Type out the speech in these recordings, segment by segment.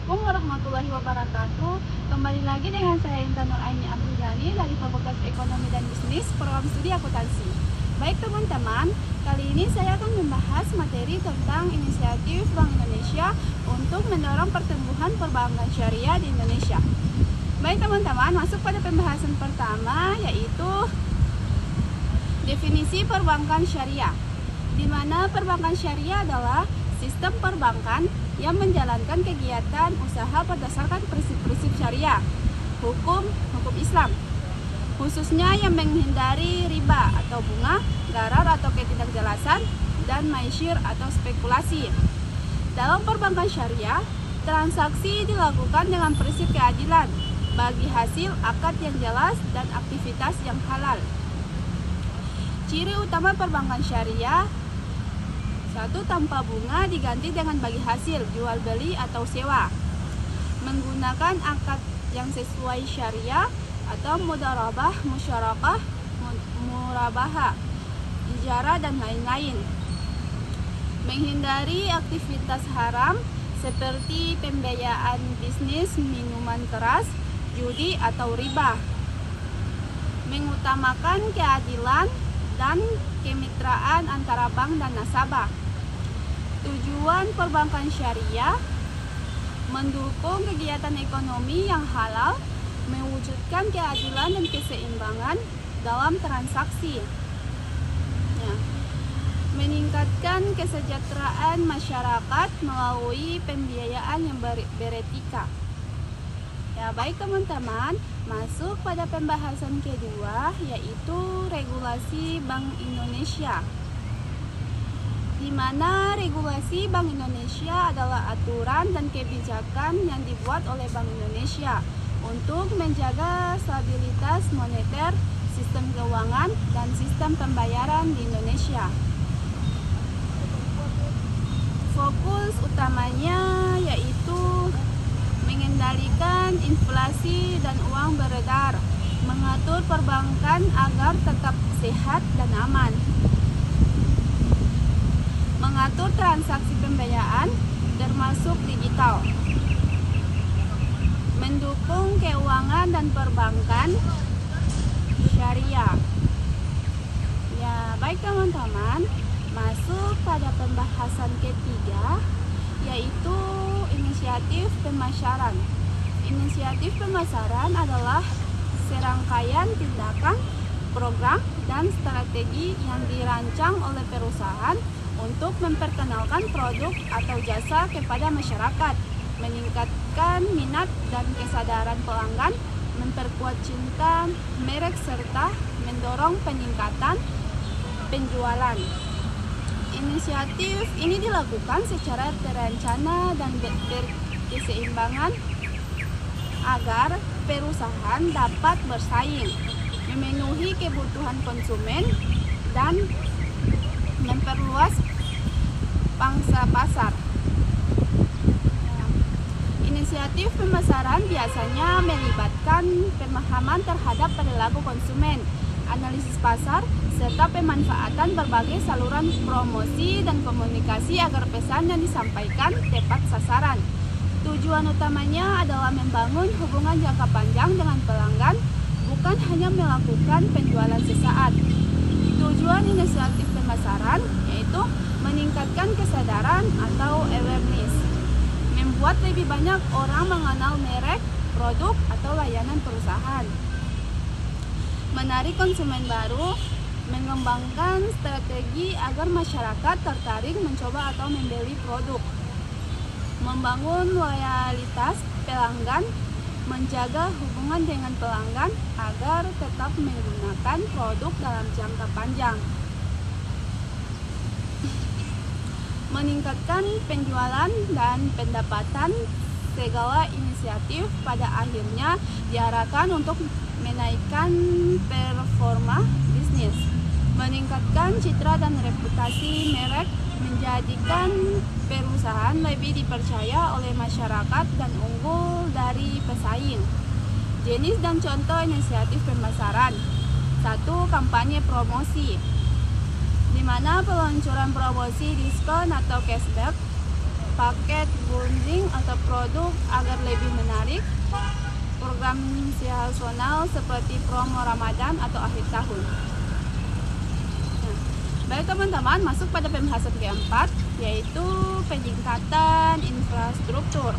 Assalamualaikum warahmatullahi wabarakatuh. Kembali lagi dengan saya Intan Nuraini Abdul dari Fakultas Ekonomi dan Bisnis, Program Studi Akuntansi. Baik teman-teman, kali ini saya akan membahas materi tentang inisiatif Bank Indonesia untuk mendorong pertumbuhan perbankan syariah di Indonesia. Baik teman-teman, masuk pada pembahasan pertama, yaitu definisi perbankan syariah, di mana perbankan syariah adalah sistem perbankan yang menjalankan kegiatan usaha berdasarkan prinsip-prinsip syariah, hukum Islam, khususnya yang menghindari riba atau bunga, gharar atau ketidakjelasan, dan maisir atau spekulasi. Dalam perbankan syariah, transaksi dilakukan dengan prinsip keadilan bagi hasil akad yang jelas dan aktivitas yang halal. Ciri utama perbankan syariah: 1. Tanpa bunga diganti dengan bagi hasil, jual beli atau sewa. Menggunakan akad yang sesuai syariah atau mudharabah, musyarakah, murabahah, ijarah dan lain-lain. Menghindari aktivitas haram seperti pembiayaan bisnis, minuman keras, judi atau riba. Mengutamakan keadilan dan kemitraan antara bank dan nasabah. Tujuan perbankan syariah: mendukung kegiatan ekonomi yang halal, mewujudkan keadilan dan keseimbangan dalam transaksi, meningkatkan kesejahteraan masyarakat melalui pembiayaan yang beretika. Baik teman-teman, masuk pada pembahasan kedua, yaitu regulasi Bank Indonesia. Di mana regulasi Bank Indonesia adalah aturan dan kebijakan yang dibuat oleh Bank Indonesia untuk menjaga stabilitas moneter, sistem keuangan, dan sistem pembayaran di Indonesia. Fokus utamanya yaitu mengendalikan inflasi dan uang beredar, mengatur perbankan agar tetap sehat dan aman, mengatur transaksi pembiayaan termasuk digital, mendukung keuangan dan perbankan syariah. Baik teman-teman, masuk pada pembahasan ketiga, yaitu inisiatif pemasaran. Inisiatif pemasaran adalah serangkaian tindakan, program, dan strategi yang dirancang oleh perusahaan untuk memperkenalkan produk atau jasa kepada masyarakat, meningkatkan minat dan kesadaran pelanggan, memperkuat cinta merek, serta mendorong peningkatan penjualan. Inisiatif ini dilakukan secara terencana dan berkeseimbangan agar perusahaan dapat bersaing, memenuhi kebutuhan konsumen, dan memperluas pangsa pasar. Inisiatif pemasaran biasanya melibatkan pemahaman terhadap perilaku konsumen, analisis pasar, serta pemanfaatan berbagai saluran promosi dan komunikasi agar pesan yang disampaikan tepat sasaran. Tujuan utamanya adalah membangun hubungan jangka panjang dengan pelanggan, bukan hanya melakukan penjualan sesaat. Tujuan inisiatif pemasaran yaitu meningkatkan kesadaran atau awareness, membuat lebih banyak orang mengenal merek, produk, atau layanan perusahaan, menarik konsumen baru, mengembangkan strategi agar masyarakat tertarik mencoba atau membeli produk, membangun loyalitas pelanggan, menjaga hubungan dengan pelanggan agar tetap menggunakan produk dalam jangka panjang, meningkatkan penjualan dan pendapatan. Segala inisiatif pada akhirnya diarahkan untuk menaikkan performa bisnis, meningkatkan citra dan reputasi merek, menjadikan perusahaan lebih dipercaya oleh masyarakat dan unggul dari pesaing. Jenis dan contoh inisiatif pemasaran: 1. Kampanye promosi, di mana peluncuran promosi diskon atau cashback paket bundling atau produk agar lebih menarik, program situasional seperti promo Ramadan atau akhir tahun. Nah, baik teman-teman, masuk pada pembahasan keempat, yaitu peningkatan infrastruktur,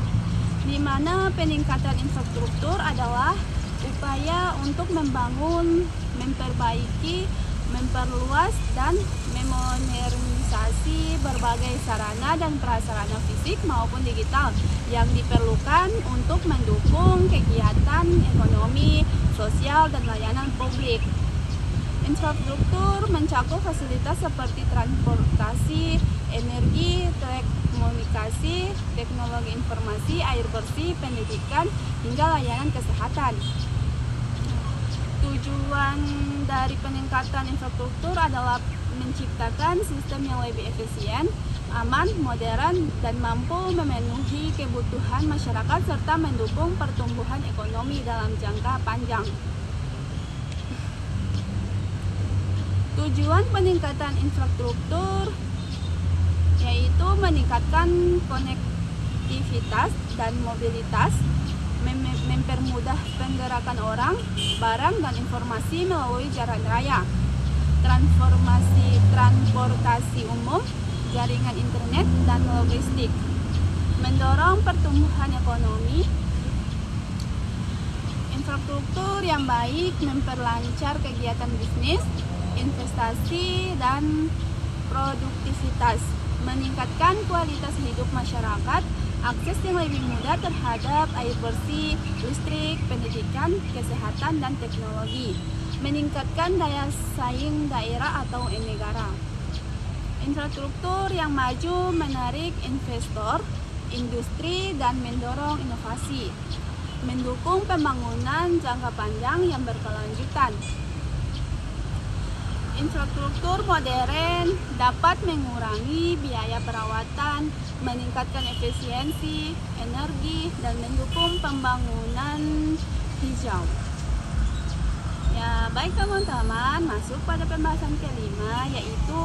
di mana peningkatan infrastruktur adalah upaya untuk membangun, memperbaiki, memperluas, dan memodernisasi berbagai sarana dan prasarana fisik maupun digital yang diperlukan untuk mendukung kegiatan ekonomi, sosial, dan layanan publik. Infrastruktur mencakup fasilitas seperti transportasi, energi, telekomunikasi, teknologi informasi, air bersih, pendidikan, hingga layanan kesehatan. Tujuan dari peningkatan infrastruktur adalah menciptakan sistem yang lebih efisien, aman, modern, dan mampu memenuhi kebutuhan masyarakat serta mendukung pertumbuhan ekonomi dalam jangka panjang. Tujuan peningkatan infrastruktur yaitu meningkatkan konektivitas dan mobilitas, mempermudah penggerakan orang, barang, dan informasi melalui jalan raya, transformasi transportasi umum, jaringan internet, dan logistik, mendorong pertumbuhan ekonomi. Infrastruktur yang baik memperlancar kegiatan bisnis, investasi, dan produktivitas, meningkatkan kualitas hidup masyarakat, akses yang lebih mudah terhadap air bersih, listrik, pendidikan, kesehatan, dan teknologi, meningkatkan daya saing daerah atau negara. Infrastruktur yang maju menarik investor, industri, dan mendorong inovasi, mendukung pembangunan jangka panjang yang berkelanjutan. Infrastruktur modern dapat mengurangi biaya perawatan, meningkatkan efisiensi energi, dan mendukung pembangunan hijau. Ya, baik teman-teman, masuk pada pembahasan kelima, yaitu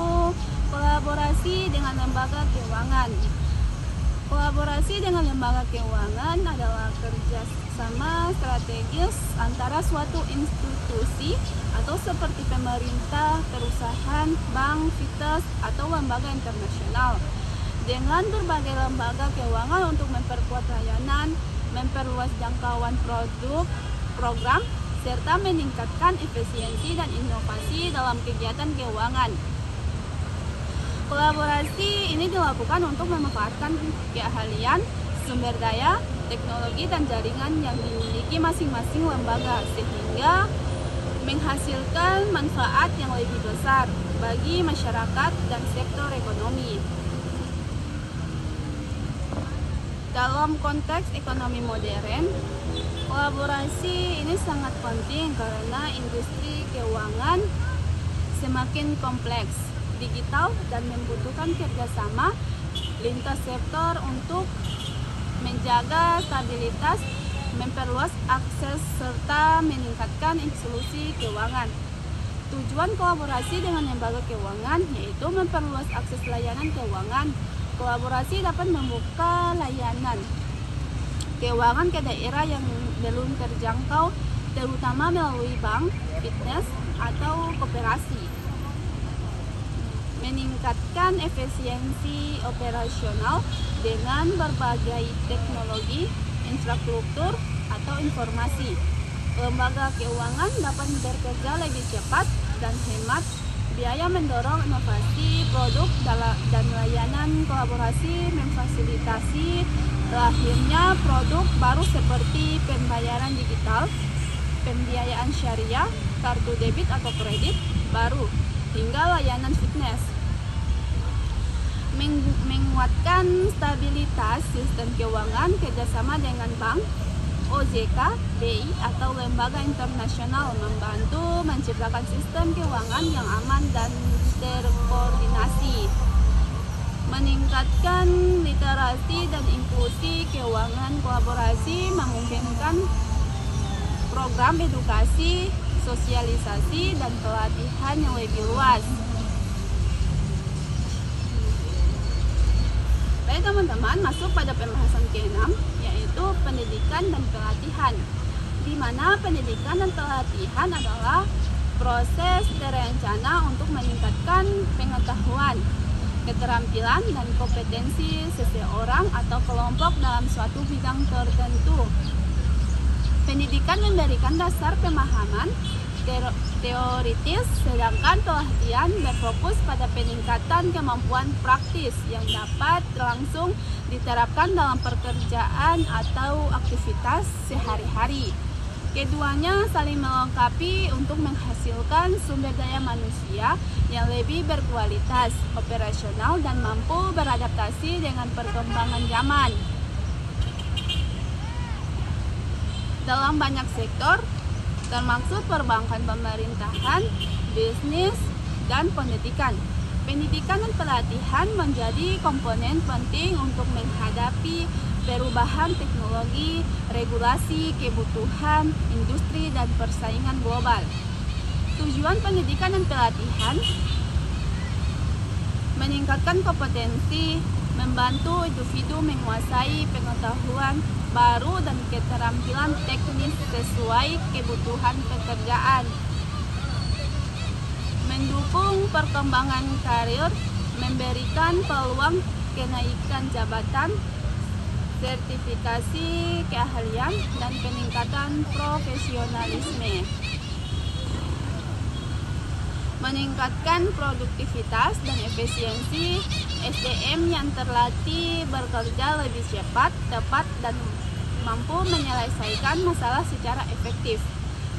kolaborasi dengan lembaga keuangan. Kolaborasi dengan lembaga keuangan adalah kerjasama strategis antara suatu institusi atau seperti pemerintah, perusahaan, bank, fites, atau lembaga internasional dengan berbagai lembaga keuangan untuk memperkuat layanan, memperluas jangkauan produk, program, serta meningkatkan efisiensi dan inovasi dalam kegiatan keuangan. Kolaborasi ini dilakukan untuk memanfaatkan keahlian, sumber daya, teknologi, dan jaringan yang dimiliki masing-masing lembaga sehingga menghasilkan manfaat yang lebih besar bagi masyarakat dan sektor ekonomi. Dalam konteks ekonomi modern, kolaborasi ini sangat penting karena industri keuangan semakin kompleks, digital, dan membutuhkan kerjasama lintas sektor untuk menjaga stabilitas, memperluas akses, serta meningkatkan inklusi keuangan. Tujuan kolaborasi dengan lembaga keuangan yaitu memperluas akses layanan keuangan. Kolaborasi dapat membuka layanan keuangan ke daerah yang belum terjangkau, terutama melalui bank, fintech, atau koperasi. Meningkatkan efisiensi operasional dengan berbagai teknologi, infrastruktur, atau informasi. Lembaga keuangan dapat bekerja lebih cepat dan hemat biaya, mendorong inovasi produk dan layanan. Kolaborasi memfasilitasi lahirnya produk baru seperti pembayaran digital, pembiayaan syariah, kartu debit atau kredit baru, hingga layanan fitness. Menguatkan stabilitas sistem keuangan, kerjasama dengan bank, OJK, BI, atau lembaga internasional membantu menciptakan sistem keuangan yang aman dan terkoordinasi. Meningkatkan literasi dan inklusi keuangan. Kolaborasi memungkinkan program edukasi, sosialisasi, dan pelatihan yang lebih luas. Baik Baik teman-teman, masuk pada pembahasan ke-6, yaitu pendidikan dan pelatihan. Di mana pendidikan dan pelatihan adalah proses terencana untuk meningkatkan pengetahuan, keterampilan, dan kompetensi seseorang atau kelompok dalam suatu bidang tertentu. Pendidikan memberikan dasar pemahaman teoritis, sedangkan pelatihan berfokus pada peningkatan kemampuan praktis yang dapat langsung diterapkan dalam pekerjaan atau aktivitas sehari-hari. Keduanya saling melengkapi untuk menghasilkan sumber daya manusia yang lebih berkualitas, operasional, dan mampu beradaptasi dengan perkembangan zaman. Dalam banyak sektor, termasuk perbankan, pemerintahan, bisnis, dan pendidikan. Pendidikan dan pelatihan menjadi komponen penting untuk menghadapi perubahan teknologi, regulasi, kebutuhan, industri, dan persaingan global. Tujuan pendidikan dan pelatihan meningkatkan kompetensi, membantu individu menguasai pengetahuan baru dan keterampilan teknis sesuai kebutuhan pekerjaan, mendukung perkembangan karir, memberikan peluang kenaikan jabatan, sertifikasi keahlian, dan peningkatan profesionalisme, meningkatkan produktivitas dan efisiensi SDM yang terlatih bekerja lebih cepat, tepat, dan mampu menyelesaikan masalah secara efektif,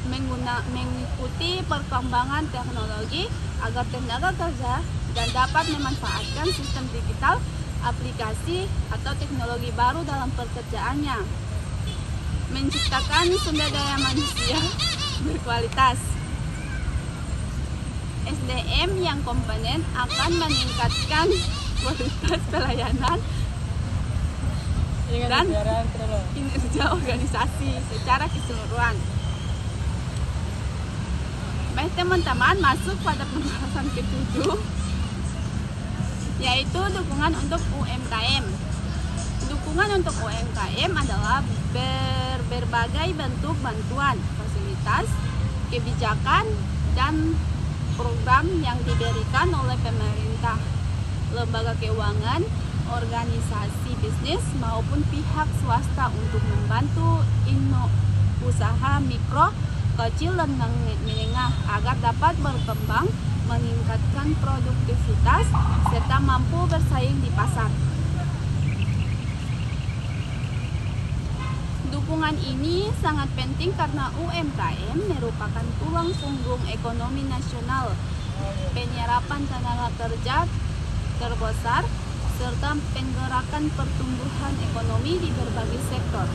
mengikuti perkembangan teknologi agar tenaga kerja dan dapat memanfaatkan sistem digital, aplikasi, atau teknologi baru dalam pekerjaannya, menciptakan sumber daya manusia berkualitas. SDM yang kompeten akan meningkatkan kualitas pelayanan dan kinerja organisasi secara keseluruhan. Baik teman-teman, masuk pada pembahasan ke-7, yaitu dukungan untuk UMKM. Dukungan untuk UMKM adalah berbagai bentuk bantuan, fasilitas, kebijakan, dan program yang diberikan oleh pemerintah, lembaga keuangan, organisasi bisnis, maupun pihak swasta untuk membantu usaha mikro, kecil, dan menengah agar dapat berkembang, meningkatkan produktivitas, serta mampu bersaing di pasar. Dukungan ini sangat penting karena UMKM merupakan tulang punggung ekonomi nasional, penyerapan tenaga kerja terbesar, serta penggerakan pertumbuhan ekonomi di berbagai sektor.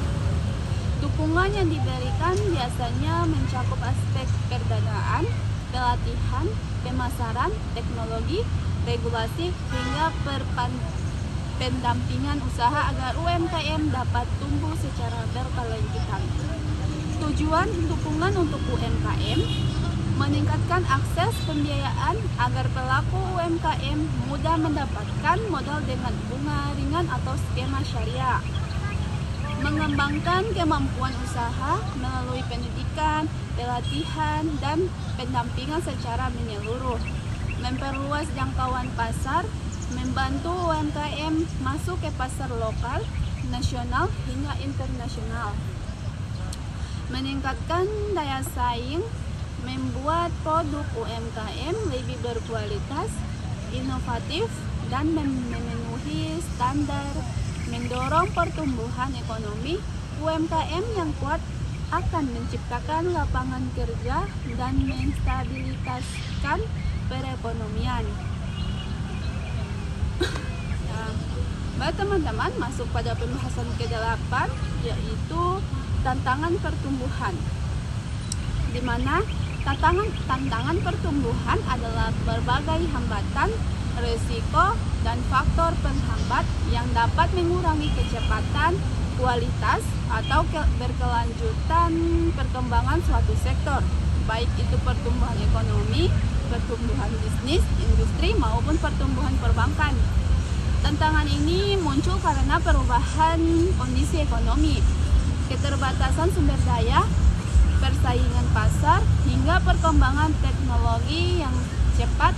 Dukungan yang diberikan biasanya mencakup aspek perdanaan, pelatihan, pemasaran, teknologi, regulasi, hingga pendampingan usaha agar UMKM dapat tumbuh secara berkelanjutan. Tujuan dukungan untuk UMKM meningkatkan akses pembiayaan agar pelaku UMKM mudah mendapatkan modal dengan bunga ringan atau skema syariah, mengembangkan kemampuan usaha melalui pendidikan, pelatihan, dan pendampingan secara menyeluruh, memperluas jangkauan pasar, membantu UMKM masuk ke pasar lokal, nasional, hingga internasional, meningkatkan daya saing, membuat produk UMKM lebih berkualitas, inovatif, dan memenuhi standar, mendorong pertumbuhan ekonomi. UMKM yang kuat akan menciptakan lapangan kerja dan menstabilitaskan perekonomian. Baik teman-teman, masuk pada pembahasan ke-8, yaitu tantangan pertumbuhan, di mana tantangan pertumbuhan adalah berbagai hambatan, risiko, dan faktor penghambat yang dapat mengurangi kecepatan, kualitas, atau berkelanjutan perkembangan suatu sektor, baik itu pertumbuhan ekonomi, pertumbuhan bisnis, industri, maupun pertumbuhan perbankan. Tantangan ini muncul karena perubahan kondisi ekonomi, keterbatasan sumber daya, persaingan pasar, hingga perkembangan teknologi yang cepat.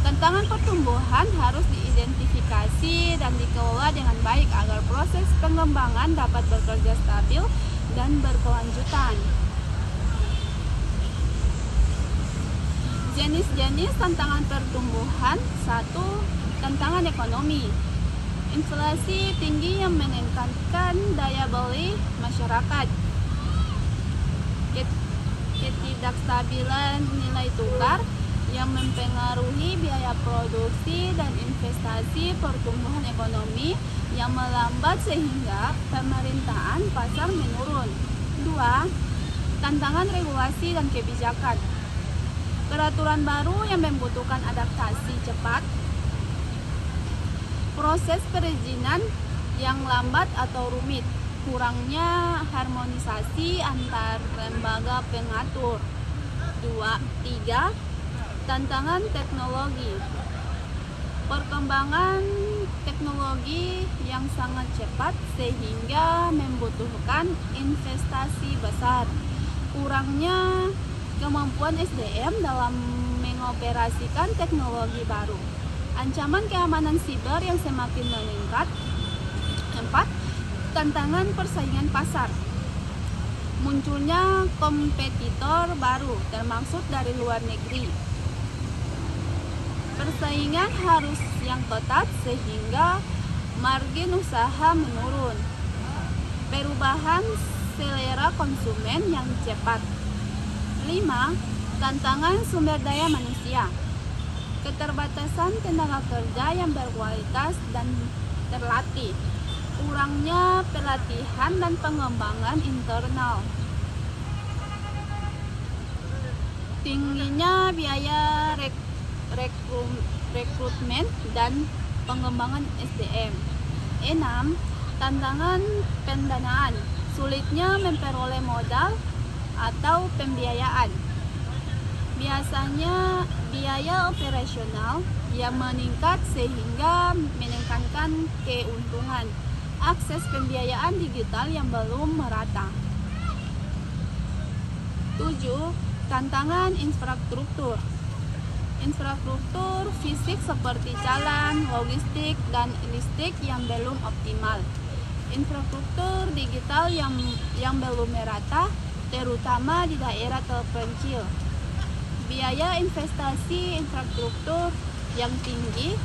Tantangan pertumbuhan harus diidentifikasi dan dikelola dengan baik agar proses pengembangan dapat bekerja stabil dan berkelanjutan. Jenis-jenis tantangan pertumbuhan. 1. Tantangan ekonomi. Inflasi tinggi yang meningkatkan daya beli masyarakat. Ketidakstabilan nilai tukar yang mempengaruhi biaya produksi dan investasi. Pertumbuhan ekonomi yang melambat sehingga pemerintahan pasar menurun. 2. Tantangan regulasi dan kebijakan. Peraturan baru yang membutuhkan adaptasi cepat. Proses perizinan yang lambat atau rumit. Kurangnya harmonisasi antar lembaga pengatur. 3. Tantangan teknologi. Perkembangan teknologi yang sangat cepat sehingga membutuhkan investasi besar. Kurangnya kemampuan SDM dalam mengoperasikan teknologi baru. Ancaman keamanan siber yang semakin meningkat. 4. Tantangan persaingan pasar. Munculnya kompetitor baru termasuk dari luar negeri. Persaingan harus yang ketat sehingga margin usaha menurun. Perubahan selera konsumen yang cepat. 5. Tantangan sumber daya manusia. Keterbatasan tenaga kerja yang berkualitas dan terlatih. Kurangnya pelatihan dan pengembangan internal. Tingginya biaya rekrutmen dan pengembangan SDM. 6. Tantangan pendanaan. Sulitnya memperoleh modal atau pembiayaan. Biasanya biaya operasional yang meningkat sehingga meningkatkan keuntungan. Akses pembiayaan digital yang belum merata. 7. Tantangan infrastruktur. Infrastruktur fisik seperti jalan, logistik, dan listrik yang belum optimal. Infrastruktur digital yang belum merata, terutama di daerah terpencil. Biaya investasi infrastruktur yang tinggi.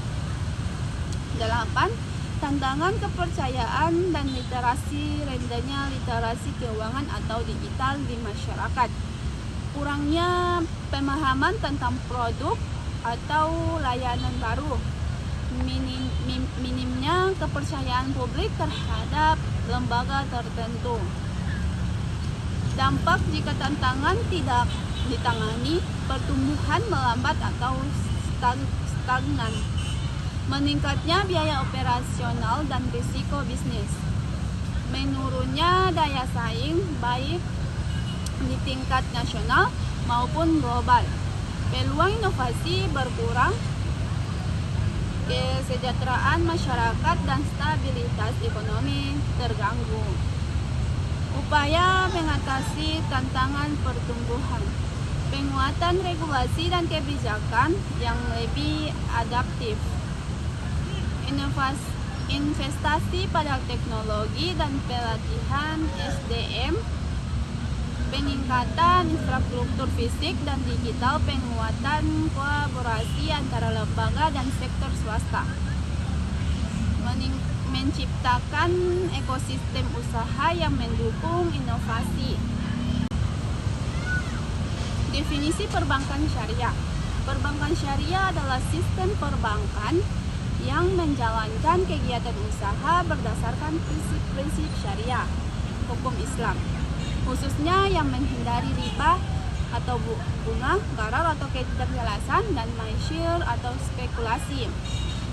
8. Tantangan kepercayaan dan literasi. Rendahnya literasi keuangan atau digital di masyarakat. Kurangnya pemahaman tentang produk atau layanan baru. Minimnya kepercayaan publik terhadap lembaga tertentu. Dampak jika tantangan tidak ditangani, pertumbuhan melambat atau stagnan. Meningkatnya biaya operasional dan risiko bisnis. Menurunnya daya saing baik di tingkat nasional maupun global. Peluang inovasi berkurang. Kesejahteraan masyarakat dan stabilitas ekonomi terganggu. Upaya mengatasi tantangan pertumbuhan. Penguatan regulasi dan kebijakan yang lebih adaptif. Investasi pada teknologi dan pelatihan SDM. Peningkatan infrastruktur fisik dan digital. Penguatan kolaborasi antara lembaga dan sektor swasta. Menciptakan ekosistem usaha yang mendukung inovasi. Definisi perbankan syariah. Perbankan syariah adalah sistem perbankan yang menjalankan kegiatan usaha berdasarkan prinsip-prinsip syariah, hukum Islam, khususnya yang menghindari riba atau bunga, gharar atau ketidakjelasan, dan maisir atau spekulasi.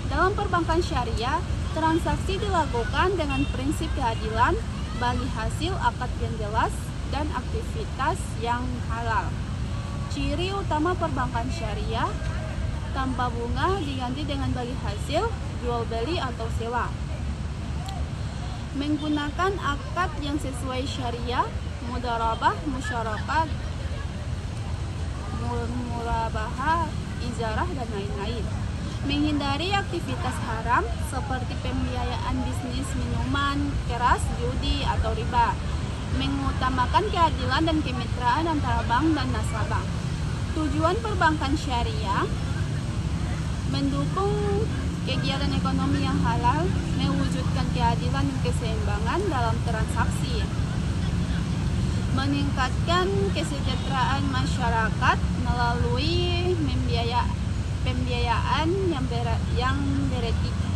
Dalam perbankan syariah, transaksi dilakukan dengan prinsip keadilan bagi hasil akad yang jelas dan aktivitas yang halal. Ciri utama perbankan syariah. tanpa bunga diganti dengan bagi hasil, jual beli atau sewa. Menggunakan akad yang sesuai syariah, mudharabah, musyarakat, murabahah, ijarah, dan lain-lain. Menghindari aktivitas haram seperti pembiayaan bisnis minuman keras, judi, atau riba. Mengutamakan keadilan dan kemitraan antara bank dan nasabah. Tujuan perbankan syariah mendukung kegiatan ekonomi yang halal, mewujudkan keadilan dan keseimbangan dalam transaksi, meningkatkan kesejahteraan masyarakat melalui pembiayaan yang beretika.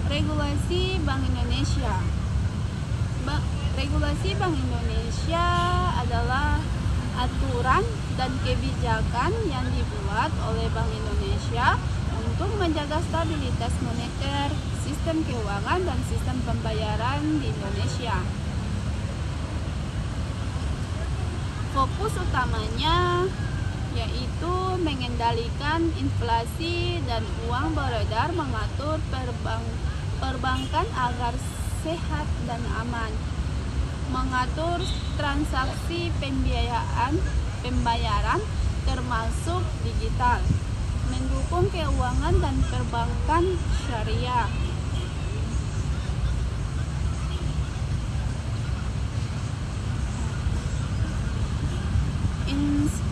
Regulasi Bank Indonesia. Regulasi Bank Indonesia adalah aturan dan kebijakan yang dibuat oleh Bank Indonesia untuk menjaga stabilitas moneter, sistem keuangan, dan sistem pembayaran di Indonesia. Fokus utamanya yaitu mengendalikan inflasi dan uang beredar, mengatur perbankan agar sehat dan aman, mengatur transaksi pembayaran termasuk digital, mendukung keuangan dan perbankan syariah.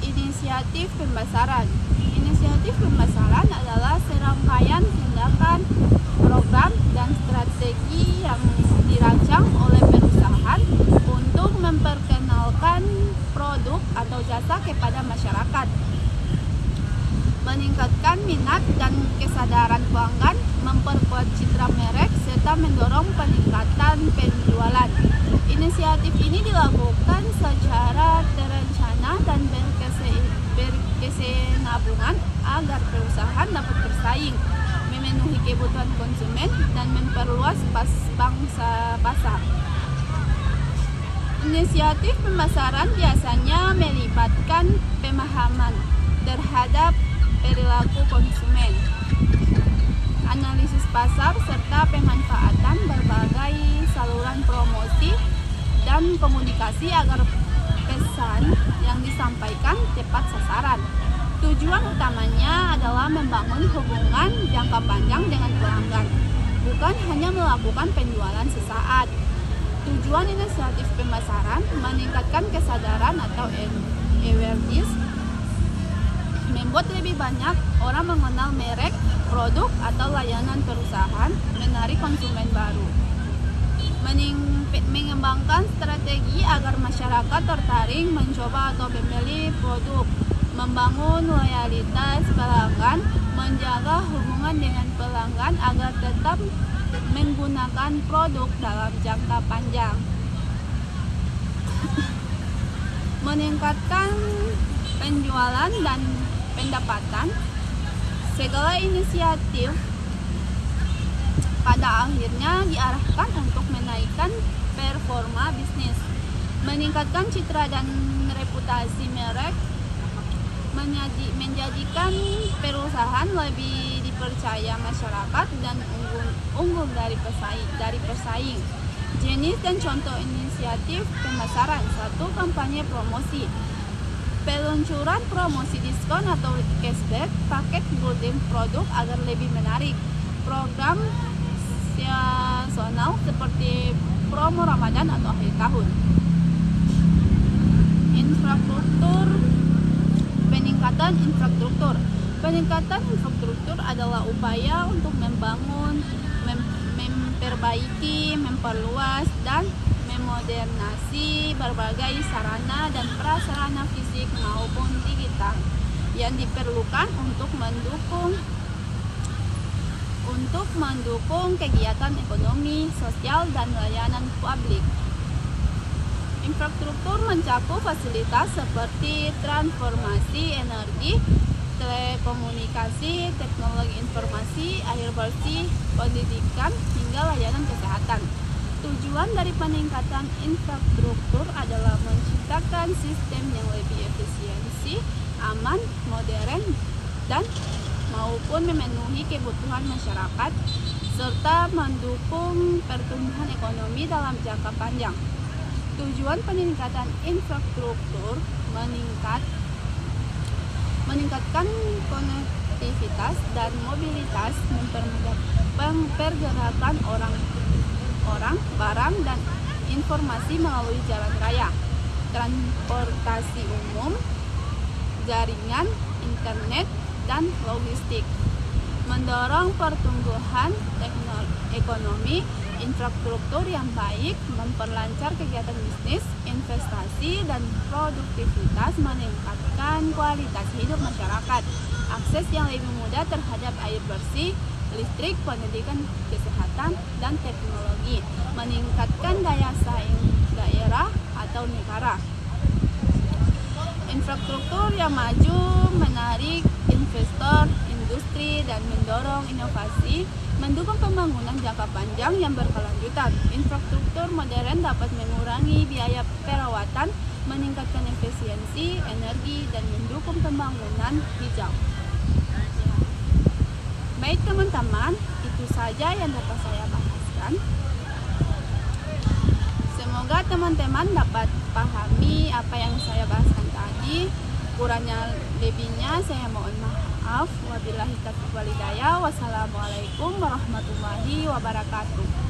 Inisiatif pembesaran. Inisiatif pembesaran adalah serangkaian tindakan, program, dan strategi yang dirancang oleh perusahaan untuk memperkenalkan produk atau jasa kepada masyarakat, meningkatkan minat dan kesadaran pelanggan, memperkuat citra merek, serta mendorong peningkatan penjualan. Inisiatif ini dilakukan secara terencana dan berkesinambungan agar perusahaan dapat bersaing, memenuhi kebutuhan konsumen, dan memperluas pangsa pasar. Inisiatif pemasaran biasanya melibatkan pemahaman terhadap perilaku konsumen, analisis pasar, serta pemanfaatan berbagai saluran promosi dan komunikasi agar pesan yang disampaikan tepat sasaran. Tujuan utamanya adalah membangun hubungan jangka panjang dengan pelanggan, bukan hanya melakukan penjualan sesaat. Tujuan inisiatif pemasaran meningkatkan kesadaran atau awareness, membuat lebih banyak orang mengenal merek, produk, atau layanan perusahaan, menarik konsumen baru. Mengembangkan strategi agar masyarakat tertarik mencoba atau membeli produk, membangun loyalitas pelanggan, menjaga hubungan dengan pelanggan agar tetap menggunakan produk dalam jangka panjang. Meningkatkan penjualan dan pendapatan. Segala inisiatif pada akhirnya diarahkan untuk menaikkan performa bisnis, meningkatkan citra dan reputasi merek, menjadikan perusahaan lebih dipercaya masyarakat dan unggul dari pesaing. Jenis dan contoh inisiatif pemasaran. 1. Kampanye promosi. Peluncuran promosi diskon atau cashback, paket golden produk agar lebih menarik. Program seasonal seperti promo Ramadan atau akhir tahun. Infrastruktur. Peningkatan infrastruktur. Peningkatan infrastruktur adalah upaya untuk membangun, memperbaiki, memperluas, dan memodernasi berbagai sarana dan prasarana fisik maupun digital yang diperlukan untuk mendukung kegiatan ekonomi, sosial, dan layanan publik. Infrastruktur mencakup fasilitas seperti transformasi energi, telekomunikasi, teknologi informasi, air bersih, pendidikan, hingga layanan kesehatan. Tujuan dari peningkatan infrastruktur adalah menciptakan sistem yang lebih efisiensi, aman, modern, dan maupun memenuhi kebutuhan masyarakat serta mendukung pertumbuhan ekonomi dalam jangka panjang. Tujuan peningkatan infrastruktur meningkatkan konektivitas dan mobilitas, mempermudah pergerakan orang, barang, dan informasi melalui jalan raya, transportasi umum, jaringan internet, dan logistik. Mendorong pertumbuhan ekonomi, infrastruktur yang baik, memperlancar kegiatan bisnis, investasi, dan produktivitas, meningkatkan kualitas hidup masyarakat, akses yang lebih mudah terhadap air bersih, listrik, pendidikan, kesehatan, dan teknologi, meningkatkan daya saing daerah atau negara. Infrastruktur yang maju menarik investor, industri, dan mendorong inovasi, mendukung pembangunan jangka panjang yang berkelanjutan. Infrastruktur modern dapat mengurangi biaya perawatan, meningkatkan efisiensi energi, dan mendukung pembangunan hijau. Baik teman-teman, itu saja yang dapat saya bahaskan. Semoga teman-teman dapat pahami apa yang saya bahaskan tadi. Kurangnya lebihnya saya mohon maaf. Wabillahi taufiq wal hidayah. Wassalamualaikum warahmatullahi wabarakatuh.